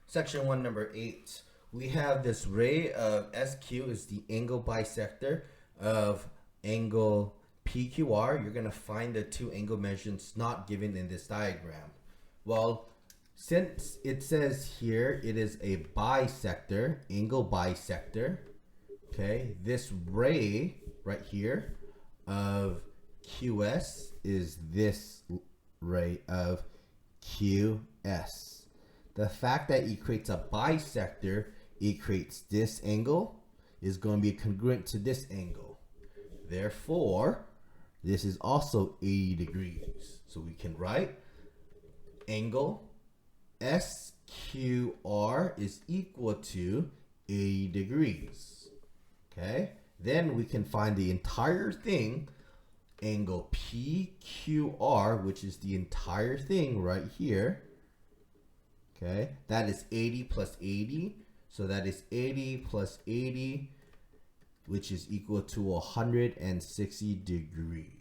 Section 1, number 8. We have this ray of SQ is the angle bisector of angle PQR. You're going to find the two angle measurements not given in this diagram. Well, since it says here it is a bisector, angle bisector, okay, this ray right here of QS is this ray of QS. The fact that it creates a bisector, it creates this angle, is going to be congruent to this angle. Therefore, this is also 80 degrees. So we can write angle SQR is equal to 80 degrees. Okay? Then we can find the entire thing, angle PQR, which is the entire thing right here. Okay, that is 80 plus 80. So that is 80 plus 80, which is equal to 160 degrees.